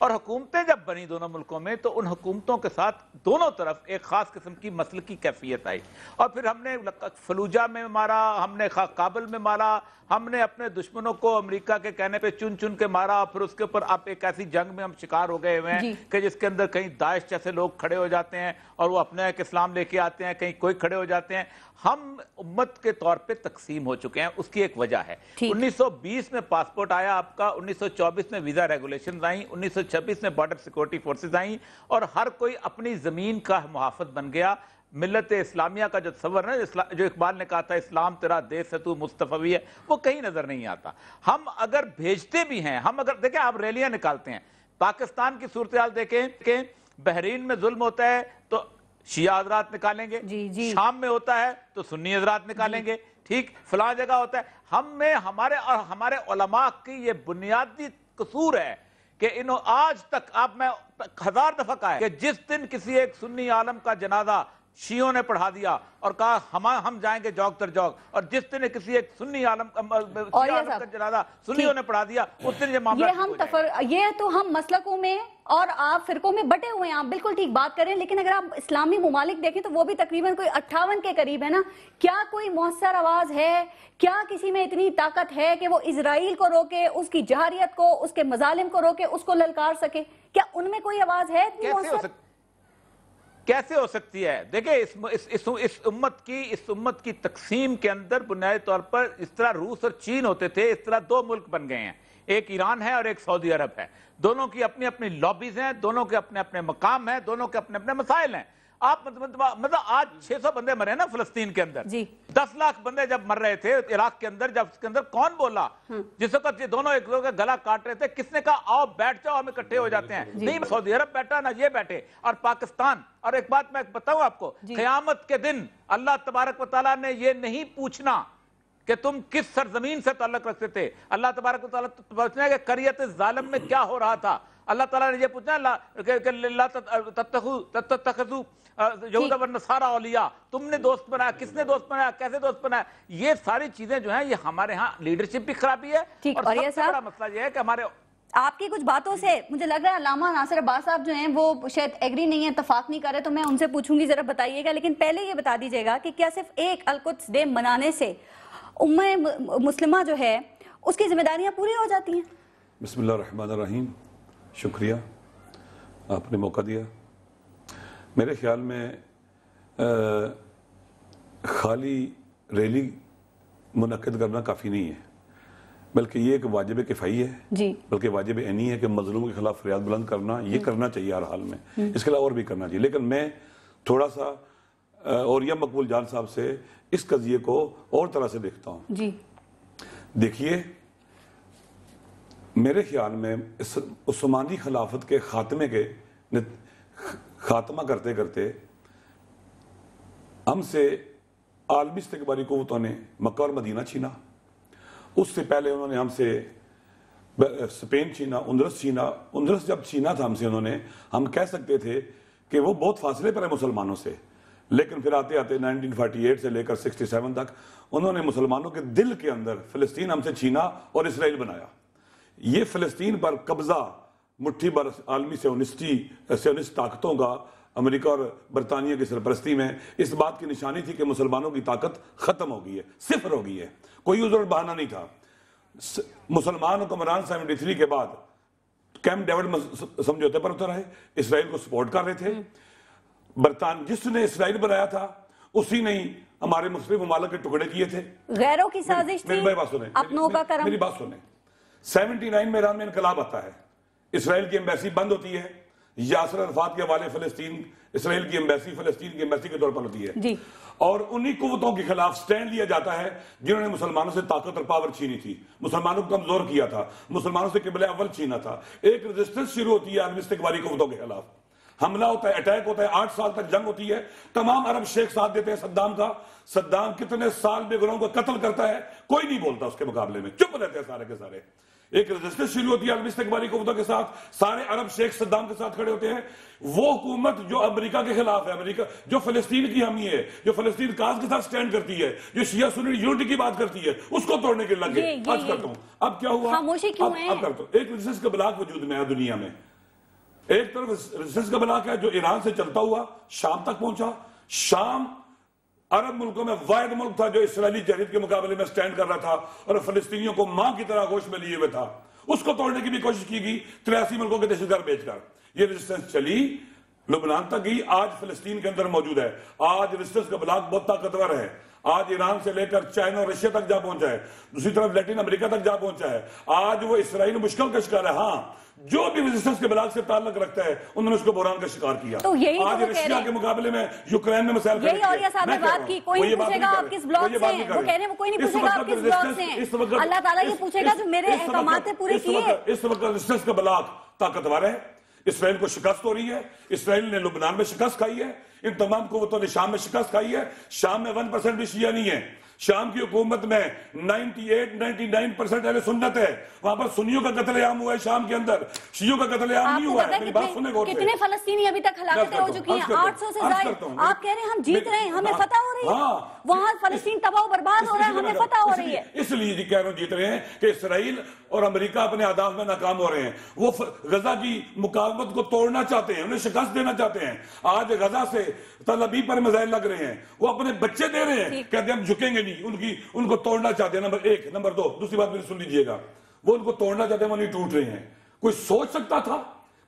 اور حکومتیں جب بنی دونوں ملکوں میں تو ان حکومتوں کے ساتھ دونوں طرف ایک خاص قسم کی مسلکی کیفیت آئی، اور پھر ہم نے فلوجہ میں مارا، ہم نے کابل میں مارا، ہم نے اپنے دشمنوں کو امریکہ کے کہنے پہ چن چن کے مارا، پھر اس کے اوپر آپ ایک ایسی جنگ میں ہم شکار ہو گئے ہوئے ہیں کہ جس کے اندر کہیں داعش جیسے لوگ کھڑے ہو جاتے ہیں اور وہ اپنا ایک اسلام لے کے آتے ہیں، کہیں کوئی کھڑے ہو جاتے ہیں۔ ہم امت کے طور پہ تقسیم ہو چکے ہیں، اس کی ایک وجہ ہے 1920 میں پاسپورٹ آیا آپ کا، 1924 میں ویزا ریگولیشنز آئیں، 1926 میں بارڈر سیکورٹی فورسز آئیں، اور ہر کوئی اپنی زمین کا محافظ بن گیا۔ ملت اسلامیہ کا جو تصور ہے، جو اقبال نے کہا تھا اسلام تیرا دیس ہے تو مصطفی ہے، وہ کہیں نظر نہیں آتا۔ ہم اگر بھیجتے بھی ہیں، ہم اگر دیکھیں آپ ریلیاں نکالتے ہیں، پاکستان کی صورتحال دیکھیں کہ بحرین میں ظلم ہوتا ہے تو شیعہ حضرات نکالیں گے، شام میں ہوتا ہے تو سنی حضرات نکالیں گے، ٹھیک، فلاں جگہ ہوتا ہے۔ ہم میں ہمارے علماء کی یہ بنیادی قصور ہے کہ آج تک آپ میں 1000 دفعہ کہا ہے کہ جس دن کسی ایک سنی عالم کا جنازہ شیعوں نے پڑھا دیا اور کہا ہم جائیں گے جوگ تر جوگ، اور جس دن کسی ایک سنی عالم کا جنازہ سنیوں نے پڑھا دیا، اس دن یہ معاملہ یہ تو ہم مسلکوں میں اور آپ فرقوں میں بٹے ہوئے ہیں، آپ بالکل ٹھیک بات کریں، لیکن اگر آپ اسلامی ممالک دیکھیں تو وہ بھی تقریباً کوئی 58 کے قریب ہے نا۔ کیا کوئی مؤثر آواز ہے؟ کیا کسی میں اتنی طاقت ہے کہ وہ اسرائیل کو روکے، اس کی جہریت کو، اس کے مظالم کو روکے، اس کو للکار سکے؟ کیا ان میں کوئی آواز ہے؟ کیسے ہو سکتی ہے؟ دیکھیں اس امت کی تقسیم کے اندر بنیادی طور پر اس طرح روس اور چین ہوتے تھے، اس طرح دو ملک بن گئے ہیں، ایک ایران ہے اور ایک سعودی عرب ہے۔ دونوں کی اپنی اپنی لابیز ہیں، دونوں کے اپنے اپنے مقام ہیں، دونوں کے اپنے اپنے مسائل ہیں۔ آپ مطلب آج 600 بندے مرے نا فلسطین کے اندر، 10 لاکھ بندے جب مر رہے تھے عراق کے اندر، جب اس کے اندر کون بولا؟ جس وقت یہ دونوں ایک دوسرے کا گلا کاٹ رہے تھے، کس نے کہا آؤ بیٹھ جاؤ ہم اکٹھے ہو جاتے ہیں؟ نہیں، سعودی عرب بیٹھا نہ یہ بیٹھے، اور پاکستان۔ اور ایک بات میں بتاؤں آپ کو، قیامت کے دن اللہ تبارک و تعالیٰ نے یہ نہیں پوچھنا کہ تم کس سرزمین سے تعلق رکھتے تھے، اللہ تبارک و تعالیٰ پوچھنا ہے کہ قریت ظالم میں کیا ہو رہا تھا۔ اللہ تعالیٰ نے یہ پوچھنا کہ لا تتخذوا یہود و نصارى اولیاء، تم نے دوست بنایا، کس نے دوست بنایا، کیسے دوست بنایا؟ یہ ساری چیزیں جو ہیں یہ ہمارے ہاں لیڈرشپ بھی خرابی ہے، اور سب سے بڑا مسئلہ یہ ہے کہ ہمارے آپ کی کچھ باتوں سے مجھے لگ رہا ہے علامہ ناصر عباس صاحب جو ہیں وہ شاید ایگری نہیں ہیں، اتفاق نہیں کر رہے، تو میں ان سے پوچھوں گی ذرا بتائیے گا، لیکن پہلے یہ بتا دیجیے گا کہ کیا صرف ایک القدس ڈے منانے سے امہ مسلمہ جو ہے اس کی ذمہ داریاں پوری ہو جاتی ہیں؟ بسم اللہ الرحمن الرحیم، شکریہ آپ نے موقع دیا۔ میرے خیال میں خالی ریلی منعقد کرنا کافی نہیں ہے، بلکہ یہ ایک واجب کفائی ہے، بلکہ واجب عینی ہے کہ مظلوم کے خلاف فریاد بلند کرنا، یہ کرنا چاہیے ہر حال میں، اس کے علاوہ اور بھی کرنا چاہیے۔ لیکن میں تھوڑا سا اوریہ مقبول جان صاحب سے اس قضیے کو اور طرح سے دیکھتا ہوں۔ دیکھیے، میرے خیال میں عثمانی خلافت کے خاتمہ کرتے کرتے ہم سے عالمی استقبالی قوتوں نے مکہ اور مدینہ چھینا، اس سے پہلے انہوں نے ہم سے اسپین چھینا، اندلس چھینا۔ اندلس جب چھینا تھا ہم سے انہوں نے، ہم کہہ سکتے تھے کہ وہ بہت فاصلے پر ہے مسلمانوں سے، لیکن پھر آتے آتے 1948 سے لے کر 67 تک انہوں نے مسلمانوں کے دل کے اندر فلسطین ہم سے چھینا اور اسرائیل بنایا۔ یہ فلسطین پر قبضہ مٹھی بھر عالمی سیونسٹ طاقتوں کا، امریکہ اور برطانیہ کی سرپرستی میں، اس بات کی نشانی تھی کہ مسلمانوں کی طاقت ختم ہو گئی ہے، صفر ہو گئی ہے، کوئی عذر بہانہ نہیں تھا۔ مسلمان حکمران 73 کے بعد کیمپ ڈیوڈ سمجھوتے پر اتر آئے، اسرائیل کو سپورٹ کر رہے تھے۔ جس نے اسرائیل بنایا تھا اسی نے ہمارے مسلم ممالک کے ٹکڑے کیے تھے، غیروں کی سازش تھی، اپنوں کا کرم۔ میری بات سنیں، 79 میں ایران میں انقلاب آتا ہے، اسرائیل کی ایمبیسی بند ہوتی ہے، یاسر عرفات کے حوالے فلسطین، اسرائیل کی ایمبیسی فلسطین کی ایمبیسی کے طور پر ہوتی ہے، اور انہی قوتوں کے خلاف سٹینڈ لیا جاتا ہے جنہوں نے مسلمانوں سے طاقت اور پاور چھینی تھی، مسلمانوں کو کمزور کیا تھا، مسلمانوں سے قبلہ اول چھینا تھا۔ ایک ریزسٹنس شروع ہوتی ہے عالمی استقبالی قوتوں کے خلاف، حملہ ہوتا ہے، اٹیک ہوتا ہے، 8 سال تک جنگ ہوتی ہے، تمام عرب شیخ ساتھ دیتے ہیں صدام کا۔ صدام کتنے سال بے گناہوں کو قتل کرتا ہے، کوئی نہیں بولتا اس کے مقابلے میں، چپ رہتے ہیں سارے کے سارے۔ ایک ریزسٹنس شروع ہوتی ہے عالمی استقبالی قوتوں کے ساتھ، سارے عرب شیخ صدام کے ساتھ کھڑے ہوتے ہیں۔ وہ حکومت جو امریکہ کے خلاف ہے، امریکہ جو فلسطین کی حامی ہے، جو فلسطین کاز کے ساتھ سٹینڈ کرتی ہے، جو شیعہ سنی یونٹی کی بات کرتی ہے، اس کو توڑنے کے لگے۔ آج کرتا ہوں، اب کیا ہوا؟ خاموشی کیوں ہے؟ اب کرتا ہوں، ایک ریزسٹنس کا بلاک وجود میں ہے دنیا میں، ایک طرف ریزسٹنس کا بلاک ہے جو ایران سے چلتا ہوا شام تک پہنچا. شام عرب ملکوں میں واحد ملک تھا جو اسرائیلی جہریت کے مقابلے میں سٹینڈ کر رہا تھا اور فلسطینیوں کو ماں کی طرح گوشت میں لیے ہوئے تھا. اس کو توڑنے کی بھی کوشش کی گئی 83 ملکوں کے دہشت گرد بھیج کر. یہ ریزسٹنس چلی لبنان تک گئی, آج فلسطین کے اندر موجود ہے. آج ریزسٹنس کا بلاک بہت طاقتور ہے. آج ایران سے لے کر چائنا اور رشیا تک جا پہنچا ہے, دوسری طرف لیٹن امریکہ تک جا پہنچا ہے. آج وہ اسرائیل مشکل کا شکار ہے. ہاں جو بھی ریزسٹنس کے بلاک سے تعلق رکھتا ہے انہوں نے اس کو بحران کا شکار کیا. آج رشیا کے مقابلے میں یوکرین میں مسائل یہی اور یہ صاحب نے بات کی, کوئی نہیں پوچھے گا آپ کس بلاک سے ہیں, وہ کہہ رہے ہیں کوئی نہیں پوچھے گا آپ کس بلاک سے ہیں, اللہ تعالیٰ یہ پوچھے گا جو میرے احکامات پورے کیے. اس وقت ریزسٹنس کا بلاک طاقتور ہے, اسرائیل کو شکست ہو رہی ہے. اسرائیل نے لبنان میں شکست کھائی ہے, ان تمام قوتوں نے شام میں شکست کھائی ہے. شام میں 1% بھی شیعہ نہیں ہے. شام کی حکومت میں 98-99% اہل سنت ہے. وہاں پر سنیوں کا قتل عام ہوا ہے شام کے اندر, شیعوں کا قتل عام نہیں ہوا ہے. میری بات سنیں غور سے. کتنے فلسطینی ابھی تک ہلاکتیں ہو چکی ہیں, 800 سے زائد. آپ کہہ رہے ہیں ہم جیت رہے ہیں, ہمیں فتح ہو رہی ہے, وہاں فلسطین تباہ و برباد ہو رہا ہے, ہمیں فتح ہو رہی ہے. اس لیے جی کہہ رہا ہوں جیت رہے ہیں کہ اسرائیل اور امریکہ اپنے اہداف میں ناکام ہو رہے ہیں. وہ غزہ کی مقاومت کو توڑنا چاہتے ہیں, انہیں شکست دینا چاہتے ہیں. آج غزہ سے تل ابیب پر میزائل لگ رہے ہیں, وہ اپنے بچے دے رہے ہیں, کہتے ہیں ہم جھکیں گے نہیں. ان کو توڑنا چاہتے ہیں, نمبر 1. نمبر 2, دوسری بات میری سن لیجئے گا, وہ ان کو توڑنا چاہتے ہیں, وہ نہیں ٹوٹ رہے ہیں. کوئی سوچ سکتا تھا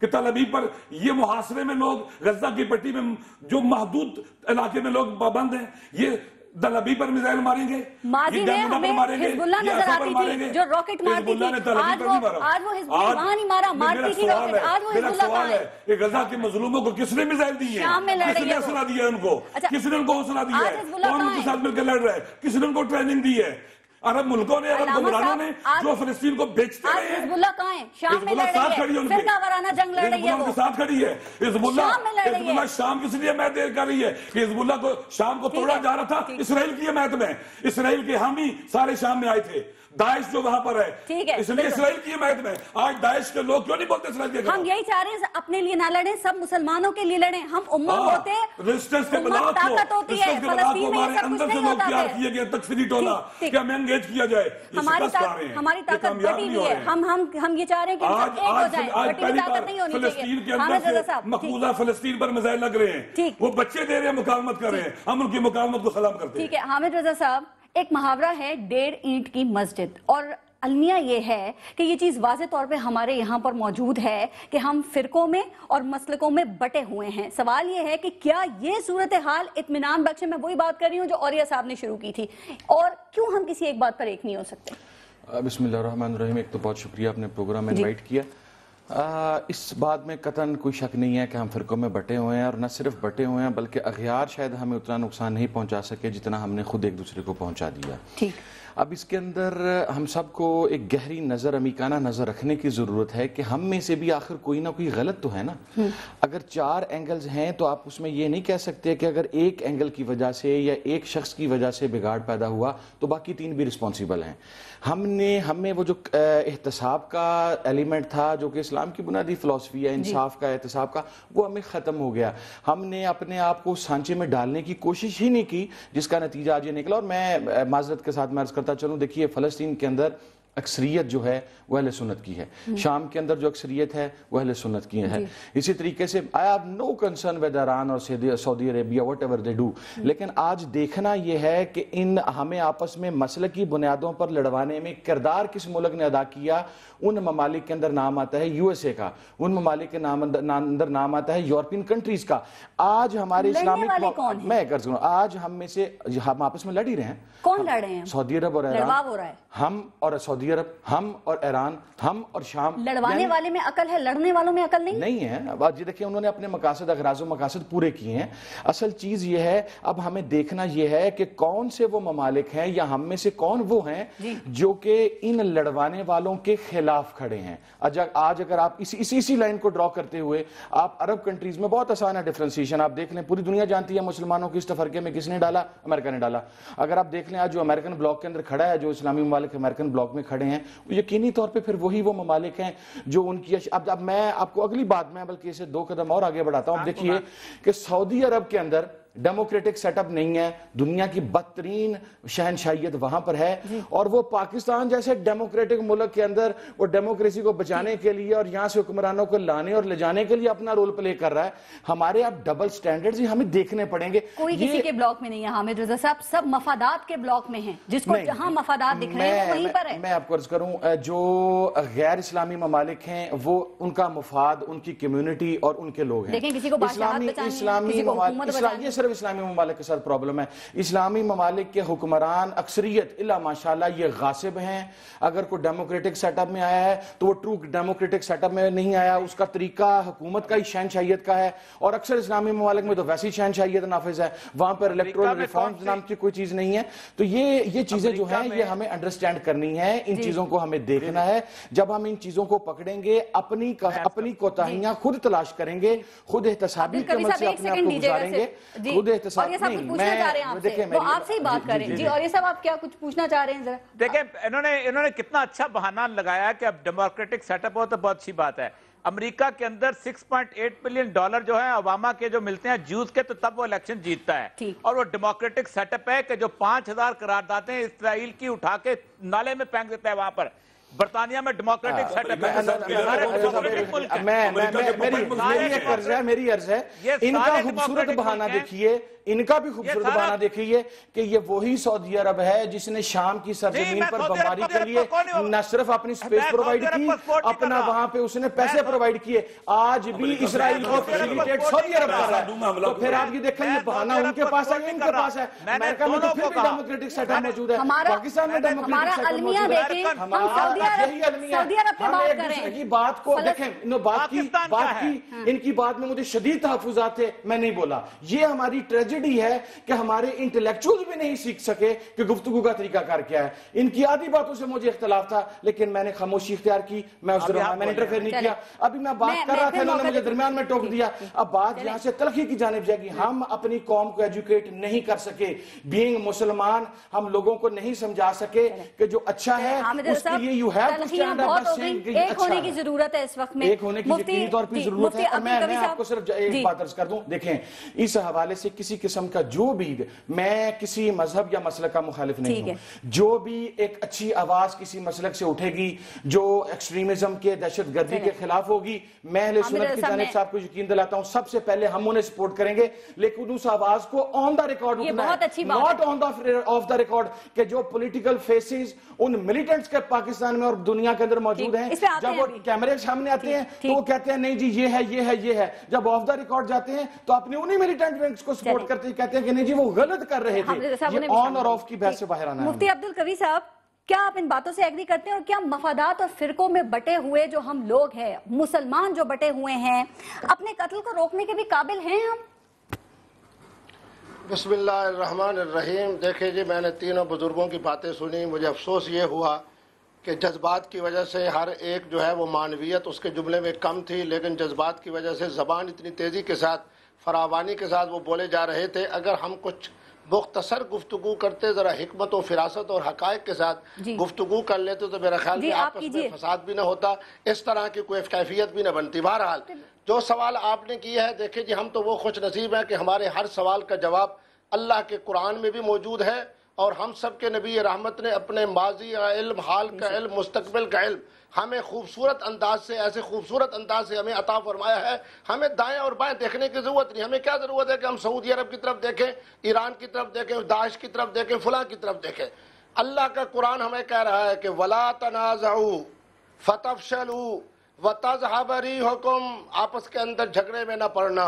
کہ تل ابیب پر یہ محاصرے میں لوگ, غزہ کی پٹی میں جو محدود علاقے میں لوگ پابند ہیں, یہ تل ابیب پر میزائل ماریں گے؟ ماضی میں ہمیں حزب اللہ نظر آتی تھی جو راکٹ مارتی تھی, آج وہ حزب اللہ نہیں مارا, مارتی تھی راکٹ. آج وہ حزب اللہ کہاں ہے؟ کہ غزہ کے مظلوموں کو کس نے میزائل دی ہے؟ کس نے حوصلہ دیا ان کو؟ کس نے ان کو حوصلہ دیا ہے؟ کون ان کے ساتھ مل کے لڑ رہا ہے؟ کس نے ان کو ٹریننگ دی ہے؟ عرب ملکوں نے, عرب حکمرانوں نے جو فلسطین کو بیچتے رہے ہیں. حزب اللہ کہاں ہے؟ شام میں لڑ رہی ہے, فرقہ وارانہ جنگ لڑ رہی ہے, وہ ساتھ کھڑی ہے. حزب اللہ شام کس لیے حمایت کر رہی ہے؟ کہ حزب اللہ کو شام کو توڑا جا رہا تھا اسرائیل کی حمایت میں. اسرائیل کے حامی سارے شام میں آئے تھے. داعش جو وہاں پر ہے اس لیے اسرائیل کی حمایت میں. آج داعش کے لوگ کیوں نہیں بولتے اسرائیل کے خلاف؟ ہم یہی چاہ رہے ہیں اپنے لیے نہ لڑیں, سب مسلمانوں کے لیے لڑیں. ہم امت ہوتے, امت طاقت ہوتی ہے. فلسطین میں یہ سب کچھ نہیں ہوتا ہے. کیا گیا تکفیری ٹولہ کہ ہمیں انگیج کیا جائے, ہماری طاقت بڑی بھی ہے. ہم یہ چاہ رہے ہیں کہ ہم ایک ہو جائیں, بٹی ہوئی طاقت نہیں ہونی چاہیے. فلسطین کے اندر سے مقبوضہ فلسطین پر میزائل لگ رہے ہیں, وہ بچے دے رہے ہیں, مقاومت کر رہے ہیں, ہم ان کی مقاومت کو سلام کرتے ہیں. ٹھیک ہے حامد رضا صاحب, ایک محاورہ ہے 1.5 اینٹ کی مسجد, اور المیہ یہ ہے کہ یہ چیز واضح طور پہ ہمارے یہاں پر موجود ہے کہ ہم فرقوں میں اور مسلکوں میں بٹے ہوئے ہیں. سوال یہ ہے کہ کیا یہ صورتحال اطمینان بخش ہے؟ میں وہی بات کر رہی ہوں جو اوریہ صاحب نے شروع کی تھی, اور کیوں ہم کسی ایک بات پر ایک نہیں ہو سکتے؟ بسم اللہ الرحمن الرحیم. ایک تو بہت شکریہ آپ نے پروگرام میں انوائٹ کیا. اس بات میں قطعاً کوئی شک نہیں ہے کہ ہم فرقوں میں بٹے ہوئے ہیں, اور نہ صرف بٹے ہوئے ہیں بلکہ اغیار شاید ہمیں اتنا نقصان نہیں پہنچا سکے جتنا ہم نے خود ایک دوسرے کو پہنچا دیا. ٹھیک, اب اس کے اندر ہم سب کو ایک گہری نظر, عمیقانہ نظر رکھنے کی ضرورت ہے کہ ہم میں سے بھی آخر کوئی نہ کوئی غلط تو ہے نا. اگر 4 اینگلز ہیں تو آپ اس میں یہ نہیں کہہ سکتے کہ اگر ایک اینگل کی وجہ سے یا ایک شخص کی وجہ سے بگاڑ پیدا ہوا تو باقی 3 بھی رسپانسیبل ہیں. ہمیں وہ جو احتساب کا ایلیمنٹ تھا جو کہ اسلام کی بنیادی فلسفی ہے, انصاف کا, احتساب کا, وہ ہمیں ختم ہو گیا. ہم نے اپنے آپ کو سانچے میں ڈالنے کی کوشش ہی نہیں کی, جس کا نتیجہ آج یہ نکلا. اور میں معذرت کے ساتھ میں عرض کرتا چلوں, دیکھیے فلسطین کے اندر اکثریت جو ہے وہ اہل سنت کی ہے, شام کے اندر جو اکثریت ہے وہ اہل سنت کی ہے. اسی طریقے سے I have no concern with Iran اور سعودی عربیہ whatever they do, لیکن آج دیکھنا یہ ہے کہ ہمیں آپس میں مسلکی بنیادوں پر لڑوانے میں کردار کس ملک نے ادا کیا. ان ممالک کے اندر نام آتا ہے USA کا, ان ممالک کے اندر نام آتا ہے یورپین کنٹریز کا. آج ہمارے اسلامک, میں عرض کروں, آج ہم میں سے ہم آپس میں لڑ ہی رہے ہیں. کون لڑ رہے ہیں؟ سعودی عرب اور ایران, ہم اور سعودی عرب, ہم اور ایران, ہم اور شام. لڑوانے والے میں عقل ہے, لڑنے والوں میں عقل نہیں ہے. اب یہ دیکھیں انہوں نے اپنے مقاصد, اغراض و مقاصد پورے کیے ہیں. اصل چیز یہ ہے اب ہمیں دیکھنا یہ ہے کہ کون سے وہ ممالک ہیں یا ہم میں سے کون وہ ہیں جو کہ ان لڑوانے والوں کے خلاف کھڑے ہیں. آج اگر آپ اسی لائن کو ڈرا کرتے ہوئے آپ عرب کنٹریز میں بہت آسان ہے ڈیفرنسیشن, آپ دیکھ لیں, پوری دنیا جانتی ہے مسلمانوں کو اس تفرقے میں کس نے ڈالا, امریکہ نے ڈالا. اگر آپ دیکھ لیں آج جو امریکن بلاک کے اندر کھڑا ہے, جو اسلامی ممالک امریکن بلاک میں کھڑے ہیں, وہ یقینی طور پہ پھر وہی وہ ممالک ہیں جو ان کی اب میں آپ کو اگلی بات میں بلکہ اسے 2 قدم اور آگے بڑھاتا ہوں. دیکھیے کہ سعودی عرب کے اندر ڈیموکریٹک سیٹ اپ نہیں ہے, دنیا کی بدترین شہنشاہیت وہاں پر ہے, اور وہ پاکستان جیسے ڈیموکریٹک ملک کے اندر وہ ڈیموکریسی کو بچانے کے لیے اور یہاں سے حکمرانوں کو لانے اور لے جانے کے لیے اپنا رول پلے کر رہا ہے. ہمارے اب ڈبل سٹینڈرڈز ہی ہمیں دیکھنے پڑیں گے. کوئی کسی کے بلاک میں نہیں ہے حامد رضا صاحب, سب مفادات کے بلاک میں ہیں, جس کو جہاں مفادات دکھ رہے ہیں وہیں پر ہے. میں آپ کو عرض کروں, جو غیر اسلامی ممالک ہیں وہ ان کا مفاد ان کی کمیونٹی اور ان کے لوگ ہیں. دیکھیں کسی کو بادشاحت بچانی ہے, کسی کو حکومت بچانی ہے. یہ صرف اسلامی ممالک کے ساتھ پرابلم ہے. اسلامی ممالک کے حکمران اکثریت الا ماشاءاللہ یہ غاصب ہیں. اگر کوئی ڈیموکریٹک سیٹ اپ میں آیا ہے تو وہ ٹرو ڈیموکریٹک سیٹ اپ میں نہیں آیا, اس کا طریقہ حکومت کا ہی شہنشاہیت کا ہے, اور اکثر اسلامی ممالک میں تو ویسی شہنشاہیت نافذ ہے, وہاں پر الیکٹورل ریفارمز نام کی کوئی چیز نہیں ہے. تو یہ چیزیں جو ہیں یہ ہمیں انڈرسٹینڈ کرنی ہے, ان چیزوں کو ہمیں دیکھنا ہے. جب ہم ان چیزوں کو پکڑیں گے, اپنی کوتاہیاں خود تلاش کریں گے, خود احتسابی کے عمل سے اپنے آپ کو گزاریں گے, خود احتساب نہیں. وہ آپ سے ہی بات کریں جی. اور یہ سب آپ کیا کچھ پوچھنا چاہ رہے ہیں ذرا دیکھیں, انہوں نے کتنا اچھا بہانہ لگایا کہ اب ڈیموکریٹک سیٹ اپ ہو تو بہت اچھی بات ہے. امریکہ کے اندر $6.8 بلین جو ہیں اوباما کے جو ملتے ہیں جیوز کے, تو تب وہ الیکشن جیتتا ہے. اور وہ ڈیموکریٹک سیٹ اپ ہے کہ جو 5,000 قراردادیں اسرائیل کی اٹھا کے نالے میں پھینک دیتا ہے. وہاں پر برطانیہ میں ڈیموکریٹک سیٹ اپ ہے. میری عرض ہے, ان کا خوبصورت بہانہ دیکھیے, ان کا بھی خوبصورت بہانہ دیکھیے کہ یہ وہی سعودی عرب ہے جس نے شام کی سرزمین پر بمباری کے لیے نہ صرف اپنی سپیس پرووائڈ کی, اپنا وہاں پہ اس نے پیسے پرووائڈ کیے. آج بھی اسرائیل کو فیسیلیٹیٹ سعودی عرب کر رہا ہے. تو پھر آپ یہ دیکھیں یہ بہانہ ان کے پاس ہے, ان کے پاس ہے. امریکہ میں تو پھر بھی ڈیموکریٹک سیٹ اپ موجود ہے, پاکستان میں ڈیموکریٹک سیٹ اپ موجود ہے. سعودی عرب پہ بات کریں کی بات کو دیکھیں, ان کی بات میں مجھے شدید تحفظات تھے, میں نہیں بولا. یہ ہماری ٹریجڈی ہے کہ ہمارے انٹلیکچوئل بھی نہیں سیکھ سکے کہ گفتگو کا طریقہ کار کیا ہے. ان کی آدھی باتوں سے مجھے اختلاف تھا, لیکن میں نے خاموشی اختیار کی, میں اس دوران میں نے انٹرفیئر نہیں کیا. ابھی میں بات کر رہا تھا, انہوں نے مجھے درمیان میں ٹوک دیا. اب بات یہاں سے تلخی کی جانب جائے گی. ہم اپنی قوم کو ایجوکیٹ نہیں کر سکے, بینگ مسلمان ہم لوگوں کو نہیں سمجھا سکے کہ جو اچھا ہے اس کے لیے you have to stand up. ایک ہونے کی ضرورت ہے اس وقت میں, ایک ہونے کی یقینی طور پر ضرورت ہے. میں آپ کو صرف ایک بات عرض کر دوں, دیکھیں اس حوالے سے کسی قسم کا جو بھی, میں کسی مذہب یا مسلک کا مخالف نہیں ہوں, جو بھی ایک اچھی آواز کسی مسلک سے اٹھے گی جو ایکسٹریمزم کے, دہشت گردی کے خلاف ہوگی, میں اہل سنت کی جانب سے آپ کو یقین دلاتا ہوں سب سے پہلے ہم انہیں سپورٹ کریں گے. لیکن اس آواز کو آن دا ریکارڈ اٹھنا ہے, not on the of the record, کہ جو پولیٹیکل فیسز ان ملیٹنٹس کے پاکستان میں اور دنیا کے اندر موجود ہیں, جب وہ کیمرے سامنے آتے ہیں تو وہ کہتے ہیں نہیں جی یہ ہے یہ ہے یہ ہے. جب آف دا ریکارڈ جاتے ہیں تو اپنے انہی ملیٹنٹ ونگز کو سپورٹ کرتے ہیں, کہتے ہیں کہ نہیں جی وہ غلط کر رہے تھے. یہ آن اور آف کی بحث سے باہر آنا ہے. مفتی عبدالقوی صاحب, کیا آپ ان باتوں سے ایگری کرتے ہیں, اور کیا مفادات اور فرقوں میں بٹے ہوئے جو ہم لوگ ہیں, مسلمان جو بٹے ہوئے ہیں, اپنے قتل کو روکنے کے بھی قابل ہیں ہم؟ بسم اللہ الرحمن الرحیم. دیکھیں جی, میں نے تینوں بزرگوں کی باتیں سنی, مجھے افسوس یہ ہوا کہ جذبات کی وجہ سے ہر ایک جو ہے وہ معنویت اس کے جملے میں کم تھی, لیکن جذبات کی وجہ سے زبان اتنی تیزی کے ساتھ, فراوانی کے ساتھ وہ بولے جا رہے تھے. اگر ہم کچھ مختصر گفتگو کرتے, ذرا حکمت و فراست اور حقائق کے ساتھ گفتگو کر لیتے, تو میرا خیال کہ آپس میں فساد بھی نہ ہوتا, اس طرح کی کوئی کیفیت بھی نہ بنتی. بہرحال جو سوال آپ نے کیا ہے, دیکھیں جی ہم تو وہ خوش نصیب ہیں کہ ہمارے ہر سوال کا جواب اللہ کے قرآن میں بھی موجود ہے, اور ہم سب کے نبی رحمت نے اپنے ماضی کا علم, حال کا علم, مستقبل کا علم ہمیں خوبصورت انداز سے, ایسے خوبصورت انداز سے ہمیں عطا فرمایا ہے. ہمیں دائیں اور بائیں دیکھنے کی ضرورت نہیں. ہمیں کیا ضرورت ہے کہ ہم سعودی عرب کی طرف دیکھیں, ایران کی طرف دیکھیں, داعش کی طرف دیکھیں, فلاں کی طرف دیکھیں. اللہ کا قرآن ہمیں کہہ رہا ہے کہ وَلَا تَنَازَعُوا فَتَفْشَلُوا وَتَذْهَبَ رِيحُكُمْ, آپس کے اندر جھگڑے میں نہ پڑنا,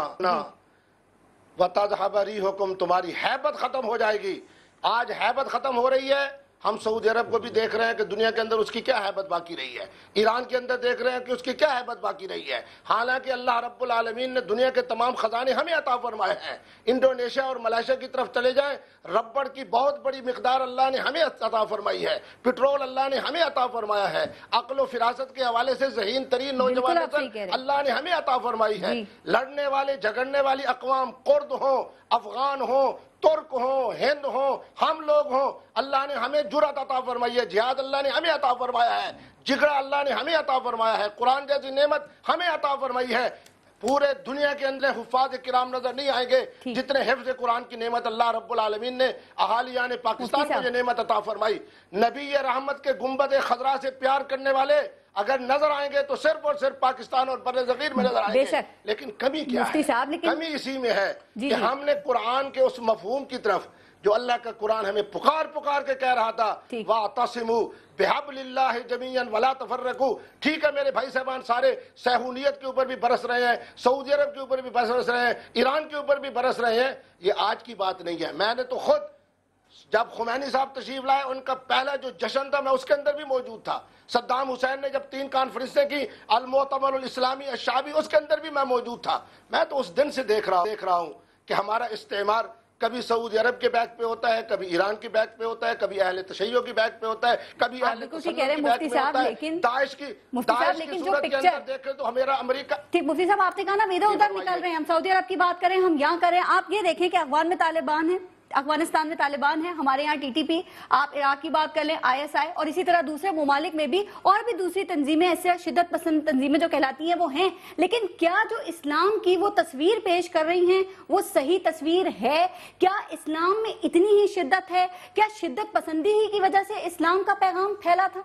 وَتَذْهَبَ رِيحُكُمْ, تمہاری ہیبت ختم ہو جائے گی. آج ہیبت ختم ہو رہی ہے. ہم سعودی عرب کو بھی دیکھ رہے ہیں کہ دنیا کے اندر اس کی کیا ہیبت باقی رہی ہے, ایران کے اندر دیکھ رہے ہیں کہ اس کی کیا ہیبت باقی رہی ہے. حالانکہ اللہ رب العالمین نے دنیا کے تمام خزانے ہمیں عطا فرمائے ہیں. انڈونیشیا اور ملائیشیا کی طرف چلے جائیں, ربڑ کی بہت بڑی مقدار اللہ نے ہمیں عطا فرمائی ہے, پٹرول اللہ نے ہمیں عطا فرمایا ہے, عقل و فراست کے حوالے سے ذہین ترین نوجوان اللہ نے ہمیں عطا فرمائی ہے. لڑنے والے جھگڑنے والی اقوام, کرد ہوں, افغان ہوں, ترک ہوں, ہند ہوں, ہم لوگ ہوں, اللہ نے ہمیں جرأت عطا فرمائی ہے. جہاد اللہ نے ہمیں عطا فرمایا ہے, جگرا اللہ نے ہمیں عطا فرمایا ہے, قرآن جیسی نعمت ہمیں عطا فرمائی ہے. پورے دنیا کے اندر حفاظ کرام نظر نہیں آئیں گے جتنے حفظ قرآن کی نعمت اللہ رب العالمین نے اہالیان پاکستان کو یہ نعمت عطا فرمائی. نبی رحمت کے گنبد خضرا سے پیار کرنے والے اگر نظر آئیں گے تو صرف اور صرف پاکستان اور بر صغیر میں نظر آئیں گے. لیکن کمی کیا ہے؟ کمی اسی میں ہے کہ ہم نے قرآن کے اس مفہوم کی طرف جو اللہ کا قرآن ہمیں پکار کے کہہ رہا تھا وَاعْتَصِمُوا بِحَبْلِ اللَّهِ جَمِيعًا وَلَا تَفَرَّقُوا. ٹھیک ہے میرے بھائی صاحبان سارے صہیونیت کے اوپر بھی برس رہے ہیں, سعودی عرب کے اوپر بھی برس رہے ہیں, ایران کے اوپر بھی برس رہے ہیں. یہ آج کی بات نہیں ہے. میں نے تو خود جب خمینی صاحب تشریف لائے ان کا پہلا جو جشن تھا میں اس کے اندر بھی موجود تھا. صدام حسین نے جب 3 کانفرنسیں کی المؤتمر الاسلامی الشعبی اس کے اندر بھی میں موجود تھا. میں تو اس دن سے دیکھ رہا ہوں کہ ہمارا استعمار کبھی سعودی عرب کے بیک پہ ہوتا ہے, کبھی ایران کے بیک پہ ہوتا ہے, کبھی اہل تشیع کی بیک پہ ہوتا ہے, کبھی اہل تسنن کی بیک پہ ہوتا ہے. داعش کی صورت کے اندر دیکھیں تو ہمارا امریکہ. ٹھیک مفتی صاحب آپ نے کہا نا ادھر ادھر نکل رہے ہیں, ہم سعودی عرب کی بات کریں, ہم یہاں کریں. آپ یہ دیکھیں کہ افغان میں طالبان ہیں, افغانستان میں طالبان ہیں, ہمارے یہاں ٹی ٹی پی, آپ عراق کی بات کر لیں ISI, اور اسی طرح دوسرے ممالک میں بھی اور بھی دوسری تنظیمیں ایسے شدت پسند تنظیمیں جو کہلاتی ہیں وہ ہیں. لیکن کیا جو اسلام کی وہ تصویر پیش کر رہی ہیں وہ صحیح تصویر ہے؟ کیا اسلام میں اتنی ہی شدت ہے؟ کیا شدت پسندی ہی کی وجہ سے اسلام کا پیغام پھیلا تھا؟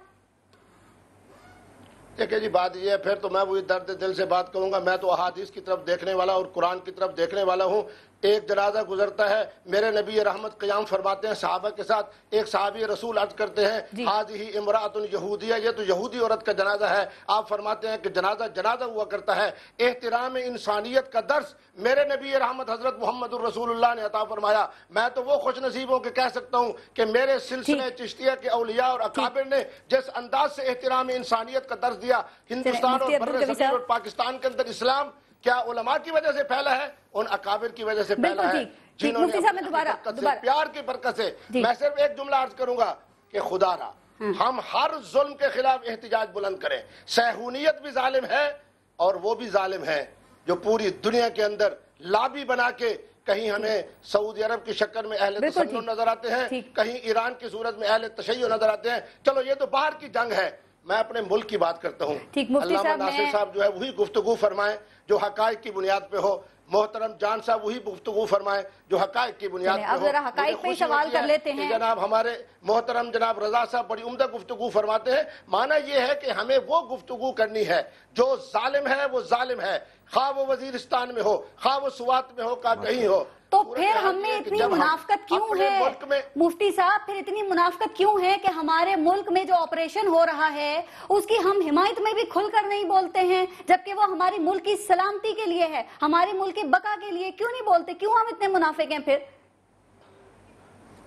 دیکھیں جی بات یہ ہے, پھر تو میں وہی درد دل سے بات کروں گا. میں تو احادیث کی طرف دیکھنے والا اور قرآن کی طرف دیکھنے والا ہوں. ایک جنازہ گزرتا ہے, میرے نبی رحمت قیام فرماتے ہیں صحابہ کے ساتھ. ایک صحابی رسول عرض کرتے ہیں ہذہ امرأۃ یہودیہ, یہ تو یہودی عورت کا جنازہ ہے. آپ فرماتے ہیں کہ جنازہ ہوا کرتا ہے. احترام انسانیت کا درس میرے نبی رحمت حضرت محمد الرسول اللہ نے عطا فرمایا. میں تو وہ خوش نصیب ہوں کہ کہہ سکتا ہوں کہ میرے سلسلے چشتیہ کے اولیاء اور اکابر نے جس انداز سے احترام انسانیت کا درس دیا ہندوستان اور بر صغیر اور پاکستان کے اندر, اسلام کیا علماء کی وجہ سے پھیلا ہے؟ ان اکابر کی وجہ سے پھیلا ہے جنہوں نے پیار کی برکت سے. میں صرف ایک جملہ عرض کروں گا کہ خدا را ہم ہر ظلم کے خلاف احتجاج بلند کریں. صہیونیت بھی ظالم ہے اور وہ بھی ظالم ہے جو پوری دنیا کے اندر لابی بنا کے کہیں ہمیں سعودی عرب کی شکل میں اہل تسنن نظر آتے ہیں, کہیں ایران کی صورت میں اہل تشیع نظر آتے ہیں. چلو یہ تو باہر کی جنگ ہے, میں اپنے ملک کی بات کرتا ہوں. علامہ ناصر صاحب جو ہے وہی گفتگو فرمائیں جو حقائق کی بنیاد پہ ہو. محترم جان صاحب وہی گفتگو فرمائیں جو حقائق کی بنیاد پہ ہو. اب ذرا حقائق پہ سوال کر لیتے ہیں. جناب ہمارے محترم جناب رضا صاحب بڑی عمدہ گفتگو فرماتے ہیں. معنی یہ ہے کہ ہمیں وہ گفتگو کرنی ہے جو ظالم ہے وہ ظالم ہے, خواہ وہ وزیرستان میں ہو, خواہ وہ سوات میں ہو, کا کہیں ہو. تو پھر ہم میں اتنی منافقت کیوں ہے مفتی صاحب؟ پھر اتنی منافقت کیوں ہے کہ ہمارے ملک میں جو آپریشن ہو رہا ہے اس کی ہم حمایت میں بھی کھل کر نہیں بولتے ہیں, جبکہ وہ ہماری ملک کی سلامتی کے لیے ہے, ہمارے ملک کی بقا کے لیے کیوں نہیں بولتے؟ کیوں ہم اتنے منافق ہیں؟ پھر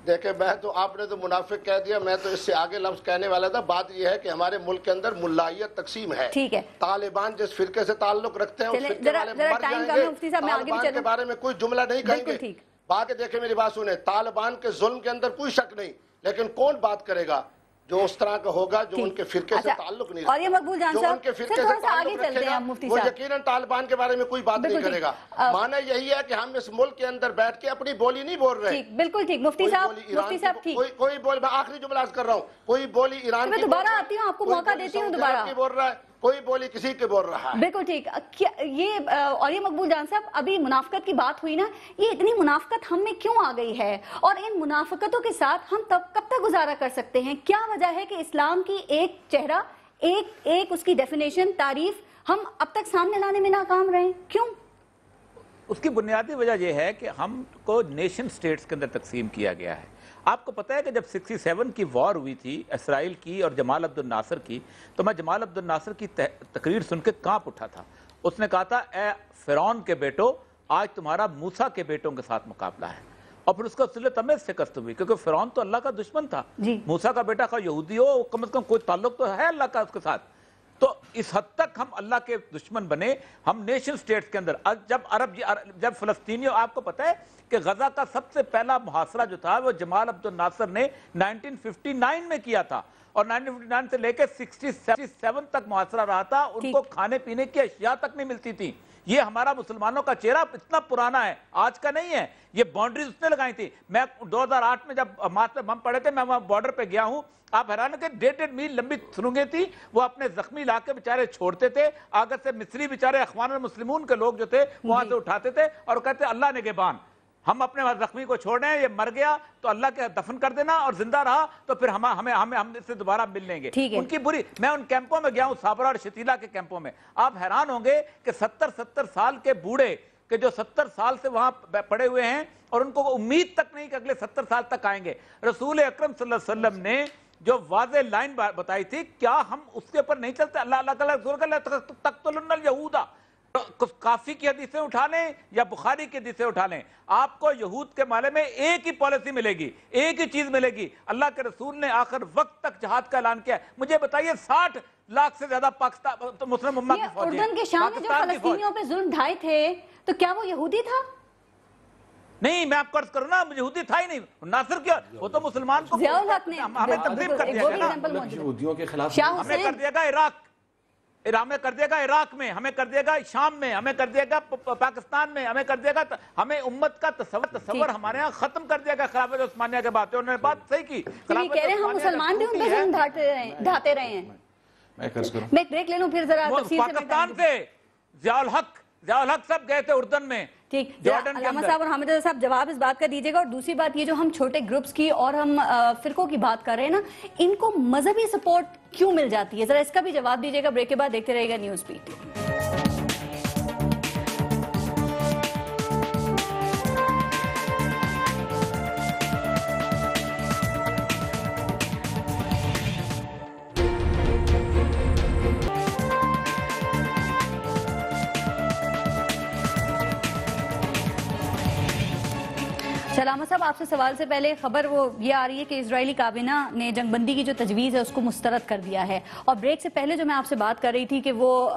دیکھیں میں تو آپ نے تو منافق کہہ دیا, میں تو اس سے آگے لفظ کہنے والا تھا. بات یہ ہے کہ ہمارے ملک کے اندر ملائیت تقسیم ہے. ٹھیک ہے, طالبان جس فرقے سے تعلق رکھتے ہیں اس فرقے والے مر جائیں گے. طالبان کے بارے میں کوئی جملہ نہیں کہیں گے. باقی دیکھیں میری بات سنیں, طالبان کے ظلم کے اندر کوئی شک نہیں, لیکن کون بات کرے گا جو اس طرح کا ہوگا جو ان کے فرقے سے تعلق نہیں رکھتا, اور یہ مقبول جان صاحب جو ان کے فرقے سے تعلق رکھے گا وہ یقیناً طالبان کے بارے میں کوئی بات نہیں کرے گا. معنی یہی ہے کہ ہم اس ملک کے اندر بیٹھ کے اپنی بولی نہیں بول رہے. بالکل ٹھیک مفتی صاحب, کوئی بولی, میں آخری جملہ عرض کر رہا ہوں, کوئی بولی ایران کی دوبارہ آتی ہوں, آپ کو موقع دیتی ہوں دوبارہ, بول رہا ہے, کوئی بولی کسی کے بول رہا ہے. بالکل ٹھیک. یہ اور یہ مقبول جان صاحب ابھی منافقت کی بات ہوئی نا, یہ اتنی منافقت ہم میں کیوں آ گئی ہے اور ان منافقتوں کے ساتھ ہم کب تک گزارا کر سکتے ہیں؟ کیا وجہ ہے کہ اسلام کی ایک چہرہ, ایک اس کی ڈیفینیشن, تعریف ہم اب تک سامنے لانے میں ناکام رہے ہیں؟ کیوں؟ اس کی بنیادی وجہ یہ ہے کہ ہم کو نیشن سٹیٹس کے اندر تقسیم کیا گیا ہے. آپ کو پتہ ہے کہ جب 67 کی وار ہوئی تھی اسرائیل کی اور جمال عبد الناصر کی, تو میں جمال عبد الناصر کی تقریر سن کے کانپ اٹھا تھا. اس نے کہا تھا اے فرعون کے بیٹو, آج تمہارا موسیٰ کے بیٹوں کے ساتھ مقابلہ ہے. اور پھر اس کا صلہ تمیز شکست ہوئی کیونکہ فرعون تو اللہ کا دشمن تھا. موسیٰ کا بیٹا خواہ یہودی ہو, کم از کم کوئی تعلق تو ہے اللہ کا اس کے ساتھ. تو اس حد تک ہم اللہ کے دشمن بنے. ہم نیشن سٹیٹس کے اندر جب فلسطینیوں, آپ کو پتہ ہے کہ غزہ کا سب سے پہلا محاصرہ جو تھا وہ جمال عبد الناصر نے 1959 میں کیا تھا, اور 1959 سے لے کے 67 تک محاصرہ رہا تھا. ان کو کھانے پینے کی اشیاء تک نہیں ملتی تھی یہ ہمارا مسلمانوں کا چہرہ اتنا پرانا ہے، آج کا نہیں ہے. یہ باؤنڈریز اس نے لگائی تھی. میں 2008 میں جب حماس پہ بم پڑے تھے، میں وہاں بارڈر پہ گیا ہوں. آپ حیران کہ 1.5 میل لمبی سرنگیں تھی. وہ اپنے زخمی علاقے بیچارے چھوڑتے تھے، آگے سے مصری بیچارے اخوان المسلمون کے لوگ جو تھے وہاں سے اٹھاتے تھے اور کہتے اللہ نگہبان، ہم اپنے زخمی کو چھوڑ رہے ہیں، یہ مر گیا تو اللہ کے دفن کر دینا، اور زندہ رہا تو پھر ہم اس سے دوبارہ مل لیں گے. ان کی بری، میں ان کیمپوں میں گیا ہوں، صابرہ اور شتیلا کے کیمپوں میں. آپ حیران ہوں گے کہ 70 سال کے بوڑھے کہ جو 70 سال سے وہاں پڑے ہوئے ہیں اور ان کو امید تک نہیں کہ اگلے 70 سال تک آئیں گے. رسول اکرم صلی اللہ علیہ وسلم نے جو واضح لائن بتائی تھی، کیا ہم اس کے اوپر نہیں چلتے؟ اللہ تعالیٰ تقتلن الیہود، کافی کی حدیثیں اٹھا لیں یا بخاری کی حدیثیں اٹھا لیں، آپ کو یہود کے بارے میں ایک ہی پالیسی ملے گی، ایک ہی چیز ملے گی. اللہ کے رسول نے آخر وقت تک جہاد کا اعلان کیا ہے. مجھے بتائیے 60 لاکھ سے زیادہ پاکستان مسلم امہ کی فوج ہے. اردن کے شام میں جو فلسطینیوں پہ ظلم ڈھائے تھے تو کیا وہ یہودی تھا؟ نہیں، میں آپ کو عرض کروں نا، یہودی تھا ہی نہیں. ناصر کیا، وہ تو مسلمان کو ضیاء الحق نے ہمیں تقسیم کر دیا گیا نا. یہودیوں کے خلاف ہمیں کر دیا گا عراق، ہمیں کر دے گا عراق میں، ہمیں کر دے گا شام میں، ہمیں کر دے گا پاکستان میں، ہمیں کر دے گا، ہمیں امت کا تصور ہمارے ہاں ختم کر دیا گا. خلافت عثمانیہ کے بات ہے، انہوں نے بات صحیح کی. کہہ رہے ہیں ہم مسلمان بھی ان پہ ظلم ڈھاتے رہے ہیں. میں ایک بریک لے لوں پھر ذرا تفصیل سے. پاکستان سے ضیاء الحق سب گئے تھے اردن میں. ٹھیک، علامہ صاحب اور حامد صاحب جواب اس بات کا دیجیے گا. اور دوسری بات یہ جو ہم چھوٹے گروپس کی اور ہم فرقوں کی بات کر رہے ہیں نا، ان کو مذہبی سپورٹ کیوں مل جاتی ہے؟ ذرا اس کا بھی جواب دیجیے گا. بریک کے بعد دیکھتے رہے گا نیوز بیٹ. علامہ صاحب، آپ سے سوال سے پہلے خبر وہ یہ آ رہی ہے کہ اسرائیلی کابینہ نے جنگ بندی کی جو تجویز ہے اس کو مسترد کر دیا ہے. اور بریک سے پہلے جو میں آپ سے بات کر رہی تھی کہ وہ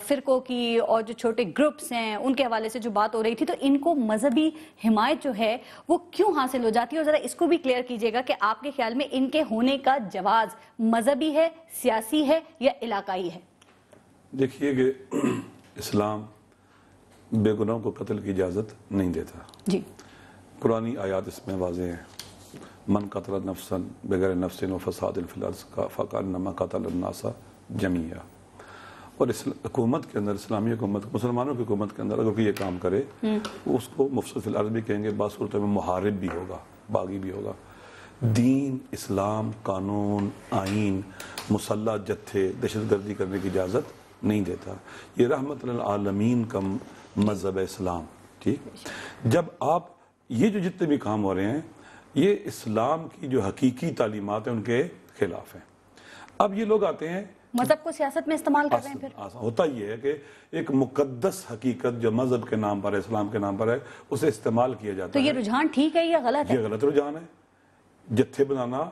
فرقوں کی اور جو چھوٹے گروپس ہیں ان کے حوالے سے جو بات ہو رہی تھی، تو ان کو مذہبی حمایت جو ہے وہ کیوں حاصل ہو جاتی ہے؟ اور ذرا اس کو بھی کلیئر کیجیے گا کہ آپ کے خیال میں ان کے ہونے کا جواز مذہبی ہے، سیاسی ہے یا علاقائی ہے؟ دیکھیے کہ اسلام بے گناہوں کو قتل کی اجازت نہیں دیتا. جی، قرآنی آیات اس میں واضح ہیں. من قتل نفسا بغیر نفس و فساد فی الارض فکانما قتل الناس جمیعا. اور حکومت کے اندر، اسلامی حکومت، مسلمانوں کی حکومت کے اندر اگر کوئی یہ کام کرے اس کو مفسد فی الارض بھی کہیں گے، بعض صورتوں میں محارب بھی ہوگا، باغی بھی ہوگا. دین، اسلام، قانون، آئین مسلح جتھے دہشت گردی کرنے کی اجازت نہیں دیتا. یہ رحمت للعالمین کا مذہب اسلام. ٹھیک، جب آپ یہ جو جتنے بھی کام ہو رہے ہیں یہ اسلام کی جو حقیقی تعلیمات ہیں ان کے خلاف ہیں. اب یہ لوگ آتے ہیں مذہب کو سیاست میں استعمال کر رہے ہیں. پھر ہوتا یہ ہے کہ ایک مقدس حقیقت جو مذہب کے نام پر ہے، اسلام کے نام پر ہے، اسے استعمال کیا جاتا ہے. تو یہ رجحان ٹھیک ہے یا غلط ہے؟ یہ غلط رجحان ہے. جتھے بنانا،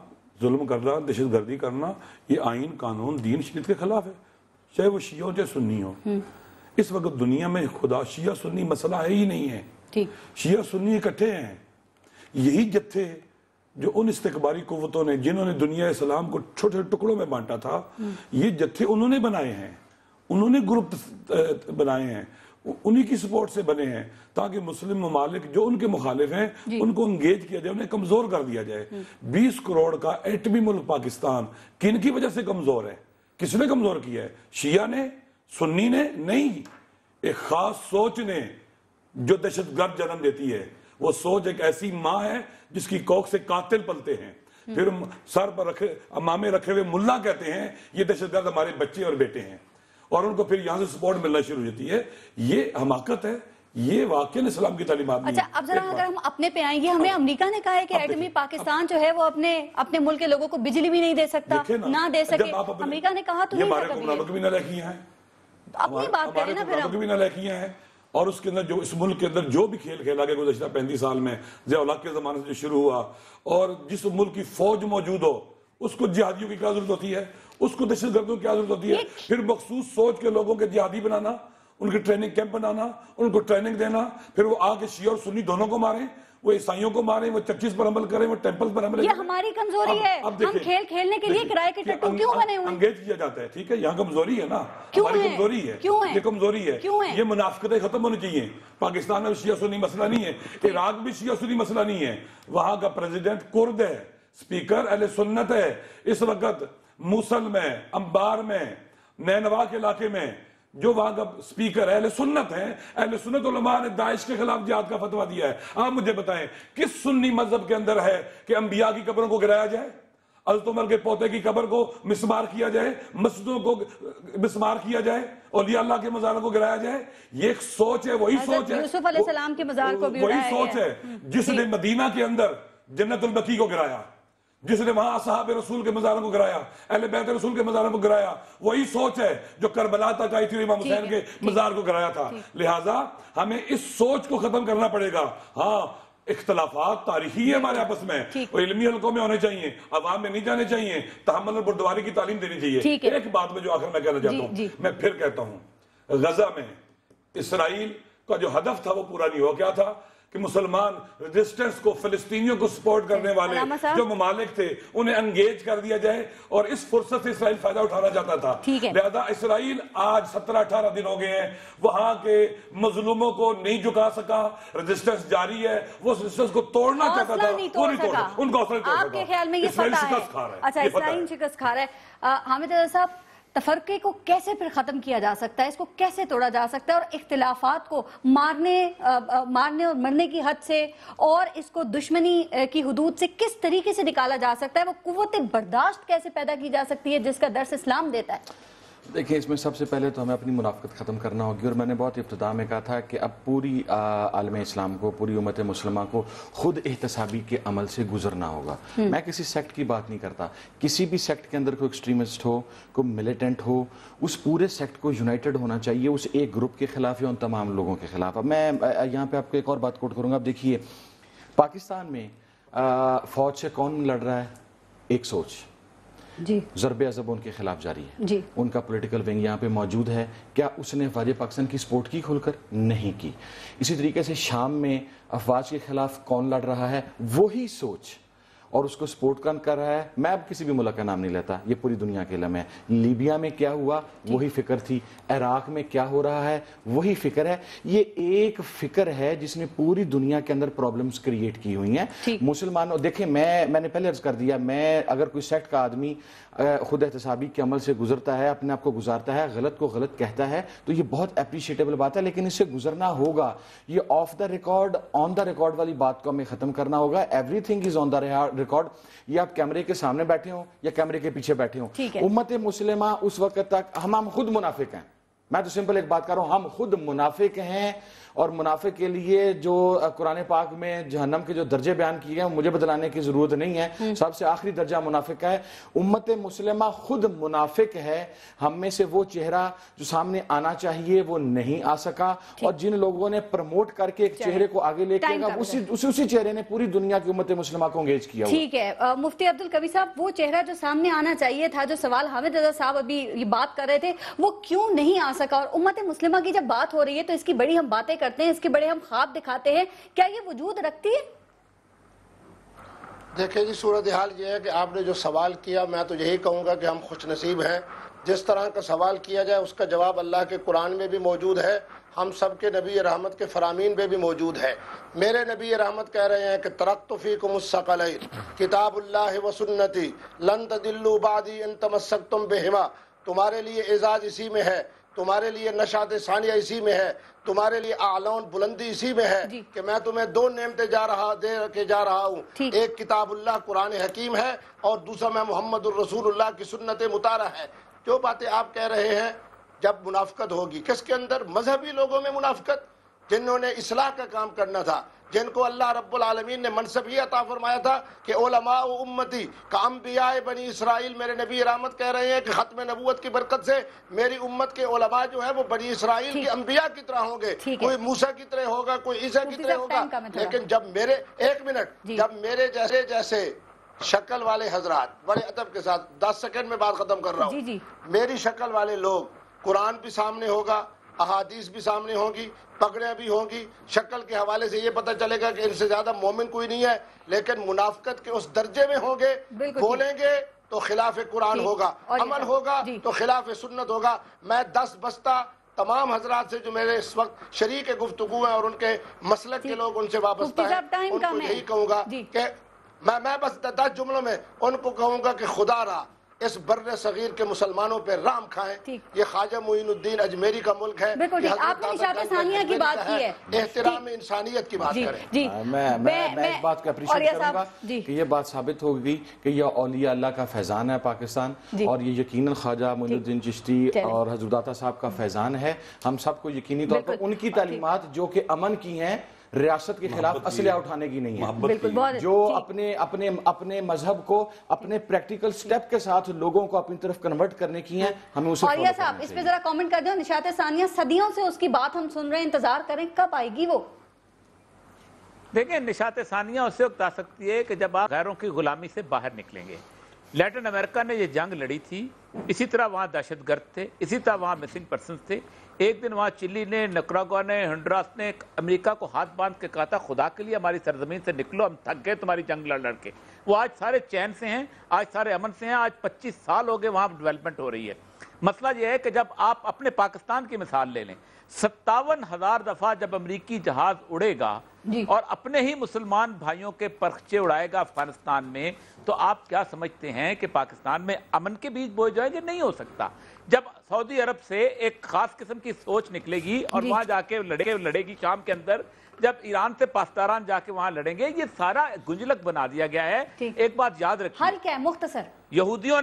ظلم کرنا، دہشت گردی کرنا، یہ آئین، قانون، دین، شریعت کے خلاف ہے، چاہے وہ شیعہ ہو چاہے سنی ہو. اس وقت دنیا میں خدا شیعہ سنی مسئلہ ہے ہی نہیں ہے. شیعہ سنی اکٹھے ہیں. یہی جتھے جو ان استقباری قوتوں نے، جنہوں نے دنیا اسلام کو چھوٹے ٹکڑوں میں بانٹا تھا، یہ جتھے انہوں نے بنائے ہیں، انہوں نے گروپ بنائے ہیں، انہی کی سپورٹ سے بنے ہیں تاکہ مسلم ممالک جو ان کے مخالف ہیں ان کو انگیج کیا جائے، انہیں کمزور کر دیا جائے. 20 کروڑ کا ایٹمی ملک پاکستان کن کی وجہ سے کمزور ہے؟ کس نے کمزور کیا ہے؟ شیعہ نے؟ سنی نے؟ نہیں، ایک خاص سوچ نے جو دہشت گرد جنم دیتی ہے. وہ سوچ ایک ایسی ماں ہے جس کی کوکھ سے قاتل پلتے ہیں، پھر سر پر امامے رکھے ہوئے ملا کہتے ہیں یہ دہشت گرد ہمارے بچے اور بیٹے ہیں، اور ان کو پھر یہاں سے سپورٹ ملنا شروع ہو جاتی ہے. یہ حماقت ہے، یہ واقعی اسلام کی تعلیمات نہیں. اچھا، اب ذرا اگر ہم اپنے پہ آئیں گے، ہمیں امریکہ نے کہا ہے کہ ایٹمی پاکستان جو ہے وہ اپنے ملک کے لوگوں کو بجلی بھی نہیں دے سکتا، نہ دے سکے. امریکہ نے کہا تو نہیں تھا کبھی. ہمارے بھی نہ لکھیاں ہیں، اپنی بات کریں نا. پھر بھی نہ لکھیاں ہیں. اور اس کے اندر جو اس ملک کے اندر جو بھی کھیل کھیلا گیا گزشتہ 35 سال میں، ضیاء الحق کے زمانے سے جو شروع ہوا، اور جس ملک کی فوج موجود ہو اس کو جہادیوں کی کیا ضرورت ہوتی ہے، اس کو دہشت گردوں کی کیا ضرورت ہوتی ہے؟ پھر مخصوص سوچ کے لوگوں کے جہادی بنانا، ان کے ٹریننگ کیمپ بنانا، ان کو ٹریننگ دینا، پھر وہ آ کے شیعہ اور سنی دونوں کو ماریں. وہ عیسائیوں کو ماریں، وہ چرچز پر عمل کریں، وہ ٹیمپلز پر عمل کریں. یہ ہماری کمزوری ہے. ہم کھیل کھیلنے کے لیے کرائے کے ٹٹو کیوں بنے ہوئے؟ انگیج کیا جاتا ہے. ٹھیک ہے، یہاں کمزوری ہے نا، ہماری کمزوری ہے، یہ کمزوری ہے. یہ منافقتیں ختم ہونی چاہیے. پاکستان میں شیعہ سنی مسئلہ نہیں ہے، عراق بھی شیعہ سنی مسئلہ نہیں ہے. وہاں کا پریزیڈنٹ کرد ہے، سپیکر اہل سنت ہے. اس وقت موصل میں، انبار میں، نینوا کے علاقے میں جو وہاں کا سپیکر اہل سنت ہیں، اہل سنت علماء نے داعش کے خلاف جہاد کا فتویٰ دیا ہے. آپ مجھے بتائیں کس سنی مذہب کے اندر ہے کہ انبیاء کی قبروں کو گرایا جائے، حضرت عمر کے پوتے کی قبر کو مسمار کیا جائے، مسجدوں کو مسمار کیا جائے، اولیاء اللہ کے مزاروں کو گرایا جائے؟ یہ ایک سوچ ہے، وہی سوچ ہے یوسف علیہ السلام کے مزار کو بھی وہی سوچ ہے جس نے مدینہ کے اندر جنت البقیع کو گرایا، جس نے وہاں اصحاب رسول کے مزاروں کو گرایا، اہل بیت رسول کے مزاروں کو گرایا. وہی سوچ ہے جو کربلا تک آئی تھی، امام حسین کے مزار کو گرایا تھا. لہٰذا ہمیں اس سوچ کو ختم کرنا پڑے گا. ہاں اختلافات تاریخی ہے ہمارے آپس میں، وہ علمی حلقوں میں ہونے چاہیے، عوام میں نہیں جانے چاہیے، تحمل اور بردباری کی تعلیم دینی چاہیے. ایک بات میں جو آخر میں کہنا چاہتا ہوں، میں پھر کہتا ہوں، غزہ میں اسرائیل کا جو ہدف تھا وہ پورا نہیں ہوا. کیا تھا؟ کہ مسلمان ریزسٹنس کو، فلسطینیوں کو سپورٹ کرنے والے جو ممالک تھے انہیں انگیج کر دیا جائے، اور اس فرصت سے اسرائیل فائدہ اٹھانا چاہتا تھا. لہذا اسرائیل آج 17-18 دن ہو گئے ہیں وہاں کے مظلوموں کو نہیں جھکا سکا، ریزسٹنس جاری ہے. وہ ریزسٹنس کو توڑنا چاہتا تھا، وہ نہیں توڑ سکا. ان کو حوصلہ نہیں توڑ سکا. آپ کے خیال میں یہ فتح ہے؟ اچھا، اسرائیل شکست کھا رہا ہے. حامد رضا صاحب، تفرقے کو کیسے پھر ختم کیا جا سکتا ہے، اس کو کیسے توڑا جا سکتا ہے، اور اختلافات کو مارنے اور مرنے کی حد سے اور اس کو دشمنی کی حدود سے کس طریقے سے نکالا جا سکتا ہے؟ وہ قوت برداشت کیسے پیدا کی جا سکتی ہے جس کا درس اسلام دیتا ہے؟ دیکھیں، اس میں سب سے پہلے تو ہمیں اپنی منافقت ختم کرنا ہوگی، اور میں نے بہت ابتدا میں کہا تھا کہ اب پوری عالم اسلام کو، پوری امت مسلمہ کو خود احتسابی کے عمل سے گزرنا ہوگا. میں کسی سیکٹ کی بات نہیں کرتا، کسی بھی سیکٹ کے اندر کوئی ایکسٹریمسٹ ہو، کوئی ملیٹنٹ ہو، اس پورے سیکٹ کو یونائٹڈ ہونا چاہیے اس ایک گروپ کے خلاف یا ان تمام لوگوں کے خلاف. اب میں یہاں پہ آپ کو ایک اور بات کوٹ کروں گا. اب دیکھیے، پاکستان میں فوج سے کون لڑ رہا ہے؟ ایک سوچ، ضرب عضب ان کے خلاف جاری ہے. ان کا پولیٹیکل ونگ یہاں پہ موجود ہے. کیا اس نے افواج پاکستان کی سپورٹ کی کھول کر؟ نہیں کی. اسی طریقے سے شام میں افواج کے خلاف کون لڑ رہا ہے؟ وہی سوچ، اور اس کو سپورٹ کر رہا ہے. میں اب کسی بھی ملک کا نام نہیں لیتا، یہ پوری دنیا کے علم ہے. لیبیا میں کیا ہوا وہی فکر تھی، عراق میں کیا ہو رہا ہے وہی فکر ہے. یہ ایک فکر ہے جس نے پوری دنیا کے اندر پرابلمز کریٹ کی ہوئی ہیں. مسلمانوں، دیکھیں، میں نے پہلے عرض کر دیا، میں اگر کوئی سیکٹ کا آدمی خود احتسابی کے عمل سے گزرتا ہے، اپنے آپ کو گزارتا ہے، غلط کو غلط کہتا ہے، تو یہ بہت اپریشیٹیبل بات ہے. لیکن اس سے گزرنا ہوگا. یہ of the record, on the record والی بات کو ہمیں ختم کرنا ہوگا. Every thing is on the record. یہ آپ کیمرے کے سامنے بیٹھے ہوں یا کیمرے کے پیچھے بیٹھے ہوں، امت مسلمہ اس وقت تک ہم خود منافق ہیں. میں تو سمپل ایک بات کر رہا ہوں، ہم خود منافق ہیں. اور منافق کے لیے جو قرآن پاک میں جہنم کے جو درجے بیان کیے ہیں مجھے بتلانے کی ضرورت نہیں ہے. سب سے آخری درجہ منافق کا ہے. امت مسلمہ خود منافق ہے. ہم میں سے وہ چہرہ جو سامنے آنا چاہیے وہ نہیں آ سکا، اور جن لوگوں نے پروموٹ کر کے ایک چہرے کو آگے لے کے گا، اسی چہرے نے پوری دنیا کی امت مسلمہ کو انگیج کیا. ٹھیک ہے مفتی عبدالقوی صاحب، وہ چہرہ جو سامنے آنا چاہیے تھا، جو سوال حامد رضا صاحب ابھی یہ بات کر رہے تھے، وہ کیوں نہیں آ سکا؟ اور امت مسلمہ کی جب بات ہو رہی ہے تو اس کی بڑی ہم باتیں کرتے ہیں، اس کے بڑے ہم خواب دکھاتے ہیں، کیا یہ وجود رکھتی ہے؟ دیکھیں جی، صورتحال یہ ہے کہ آپ نے جو سوال کیا، میں تو یہی کہوں گا کہ ہم خوش نصیب ہیں. جس طرح کا سوال کیا جائے اس کا جواب اللہ کے قرآن میں بھی موجود ہے، ہم سب کے نبی رحمت کے فرامین میں بھی موجود ہے. میرے نبی رحمت کہہ رہے ہیں کہ ترکت فیکم الثقلین کتاب اللہ و سنتی لن تضلوا بعدی ان تمسکتم بہما. تمہارے لیے اعزاز اسی میں ہے، تمہارے لیے نشاط ثانیہ اسی میں ہے، تمہارے لیے اعلان بلندی اسی میں ہے کہ میں تمہیں دو نعمتیں دے کے جا رہا ہوں. ایک کتاب اللہ قرآن حکیم ہے، اور دوسرا میں محمد الرسول اللہ کی سنت مطالعہ ہے. جو باتیں آپ کہہ رہے ہیں، جب منافقت ہوگی کس کے اندر؟ مذہبی لوگوں میں منافقت، جنہوں نے اصلاح کا کام کرنا تھا، جن کو اللہ رب العالمین نے منصب یہ عطا فرمایا تھا کہ علماء امتی کا انبیاء بنی اسرائیل. میرے نبی رحمت کہہ رہے ہیں کہ ختم نبوت کی برکت سے میری امت کے علماء جو ہے وہ بنی اسرائیل کے انبیاء کی طرح ہوں گے. کوئی موسیٰ کی طرح ہوگا، کوئی عیسیٰ کی طرح ہوگا. لیکن جب میرے جب میرے جیسے شکل والے حضرات، بڑے ادب کے ساتھ 10 سیکنڈ میں بات ختم کر رہا ہوں، میری شکل والے لوگ، قرآن بھی سامنے ہوگا، احادیث بھی سامنے ہوں گی، پگڑیاں بھی ہوں گی، شکل کے حوالے سے یہ پتہ چلے گا کہ ان سے زیادہ مومن کوئی نہیں ہے، لیکن منافقت کے اس درجے میں ہوں گے، بولیں گے تو خلاف قرآن ہوگا، عمل ہوگا تو خلاف سنت ہوگا۔ میں 10 بستہ تمام حضرات سے جو میرے اس وقت شریک گفتگو ہیں اور ان کے مسلک کے لوگ ان سے وابستہ ہیں، ان کو یہی کہوں گا کہ میں بس 10 جملوں میں ان کو کہوں گا کہ خدا را اس بر صغیر کے مسلمانوں پہ رام کھائیں۔ یہ خواجہ معین الدین اجمیری کا ملک ہے، آپ نے نشاط ثانیہ کی بات کی ہے، احترام انسانیت کی بات کریں۔ میں اس بات کو اپریشیٹ کروں گا کہ یہ بات ثابت ہو گئی کہ یہ اولیاء اللہ کا فیضان ہے پاکستان، اور یہ یقیناً خواجہ معین الدین چشتی اور حضرت عطا صاحب کا فیضان ہے۔ ہم سب کو یقینی طور پر ان کی تعلیمات جو کہ امن کی ہیں، ریاست کے خلاف اسلحہ اٹھانے کی نہیں ہے، جو اپنے مذہب کو اپنے پریکٹیکل سٹیپ کے ساتھ لوگوں کو اپنی طرف کنورٹ کرنے کی ہیں، ہمیں اسے اور یہ صاحب اس پہ ذرا کامنٹ کر دیں۔ نشاط ثانیہ صدیوں سے اس کی بات ہم سن رہے ہیں، انتظار کریں کب آئے گی وہ؟ دیکھیں نشاط ثانیہ اس وقت آ سکتی ہے کہ جب آپ غیروں کی غلامی سے باہر نکلیں گے۔ لیٹن امریکہ نے یہ جنگ لڑی تھی، اسی طرح وہاں دہشت گرد تھے، اسی طرح وہاں مسنگ پرسنز تھے۔ ایک دن وہاں چلی نے، نکراگوا نے، ہنڈراس نے امریکہ کو ہاتھ باندھ کے کہا تھا خدا کے لیے ہماری سرزمین سے نکلو، ہم تھک گئے تمہاری جنگ لڑ کے۔ وہ آج سارے چین سے ہیں، آج سارے امن سے ہیں، آج 25 سال ہو گئے وہاں ڈیولپمنٹ ہو رہی ہے۔ مسئلہ یہ ہے کہ جب آپ اپنے پاکستان کی مثال لے لیں، 57,000 دفعہ جب امریکی جہاز اڑے گا اور اپنے ہی مسلمان بھائیوں کے پرخچے اڑائے گا افغانستان میں، تو آپ کیا سمجھتے ہیں کہ پاکستان میں امن کے بیج بوئے جائیں گے؟ نہیں ہو سکتا۔ جب سعودی عرب سے ایک خاص قسم کی سوچ نکلے گی اور وہاں جا کے لڑے گی شام کے اندر، جب ایران سے پاسداران جا کے وہاں لڑیں گے، یہ سارا گنجلک بنا دیا گیا ہے۔ ایک بات یاد رکھیے، حل کیا ہے مختصر؟ یہودیوں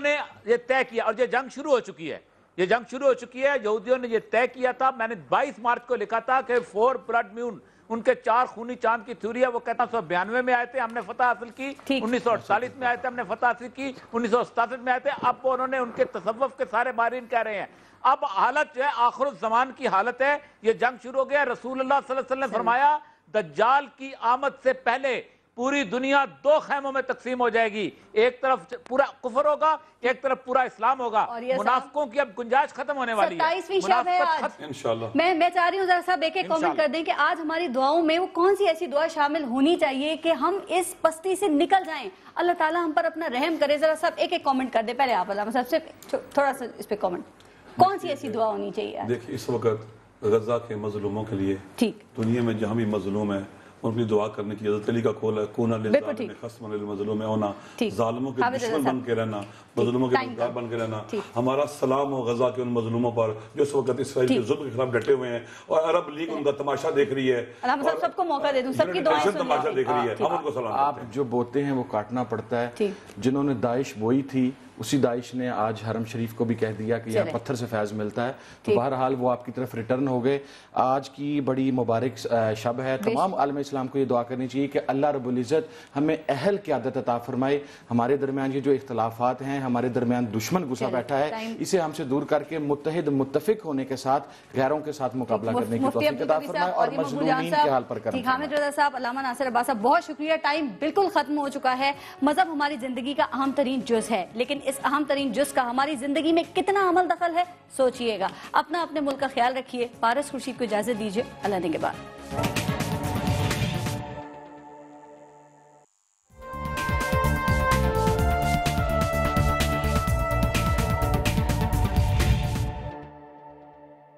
نے یہ طے کیا، اور یہ جنگ شروع ہو چکی ہے، یہودیوں نے یہ طے کیا تھا۔ میں نے 22 مارچ کو لکھا تھا کہ 4 بلڈ مون، ان کے 4 خونی چاند کی تھیوری ہے۔ وہ کہتا 1992 میں آئے تھے، ہم نے فتح حاصل کی، 1948 میں آئے تھے، ہم نے فتح حاصل کی، 1967 میں آئے تھے۔ اب انہوں نے ان کے تصوف کے سارے ماہرین کہہ رہے ہیں اب حالت جو ہے آخر الزمان کی حالت ہے، یہ جنگ شروع ہو گیا۔ رسول اللہ صلی اللہ علیہ وسلم نے فرمایا دجال کی آمد سے پہلے پوری دنیا 2 خیموں میں تقسیم ہو جائے گی، ایک طرف پورا کفر ہوگا، ایک طرف پورا اسلام ہوگا۔ منافقوں کی اب گنجائش ختم ہونے والی ہے، 27ویں شب ہے آج۔ انشاءاللہ میں چاہ رہی ہوں ذرا صاحب ایک کامنٹ کر دیں کہ آج ہماری دعاؤں میں وہ کون سی ایسی دعا شامل ہونی چاہیے کہ ہم اس پستی سے نکل جائیں، اللہ تعالیٰ ہم پر اپنا رحم کرے۔ ذرا صاحب ایک کامنٹ کر دیں، پہلے آپ علامہ صاحب سے تھوڑا سا اس پہ کامنٹ، کون سی ایسی دعا ہونی چاہیے؟ دیکھیں اس وقت غزہ کے مظلوموں کے لیے دنیا میں جہاں بھی مظلوم ہیں ان کی دعا کرنے کی حضرت علی کا قول ہے، کونا للظالم خصما للمظلوم ہونا، ظالموں کے دشمن بن کے رہنا، مظلوموں کے مددگار بن کے رہنا۔ ہمارا سلام ہو غزہ کے ان مظلوموں پر جو اس وقت اسرائیل کے ظلم کے خلاف ڈٹے ہوئے ہیں، اور عرب لیگ ان کا تماشا دیکھ رہی ہے۔ علامہ صاحب سب کو موقع دے دوں، سب کی دعائیں تماشا دیکھ رہی ہے، ہم ان کو سلام کرتے ہیں۔ آپ جو بوتے ہیں وہ کاٹنا پڑتا ہے۔ جنہوں نے داعش بوئی تھی اسی داعش نے آج حرم شریف کو بھی کہہ دیا کہ یہاں پتھر سے فیض ملتا ہے، تو بہرحال وہ آپ کی طرف ریٹرن ہو گئے۔ آج کی بڑی مبارک شب ہے، تمام عالم اسلام کو یہ دعا کرنی چاہیے کہ اللہ رب العزت ہمیں اہل قیادت عطا فرمائے۔ ہمارے درمیان یہ جو اختلافات ہیں، ہمارے درمیان دشمن گھسا بیٹھا ہے، اسے ہم سے دور کر کے متحد متفق ہونے کے ساتھ غیروں کے ساتھ مقابلہ کرنے کی توفیق عطا فرمائے اور مظلومین کے حال پر کرم فرمائے۔ حامد رضا صاحب، علامہ ناصر عباس صاحب، بہت شکریہ۔ ٹائم بالکل ختم ہو چکا ہے۔ مذہب ہماری زندگی کا اہم ترین جز ہے، لیکن اس اہم ترین جز کا ہماری زندگی میں کتنا عمل دخل ہے سوچئے گا۔ اپنے ملک کا خیال رکھیے۔ پارس خورشید کو اجازت دیجیے، اللہ نے کے بعد۔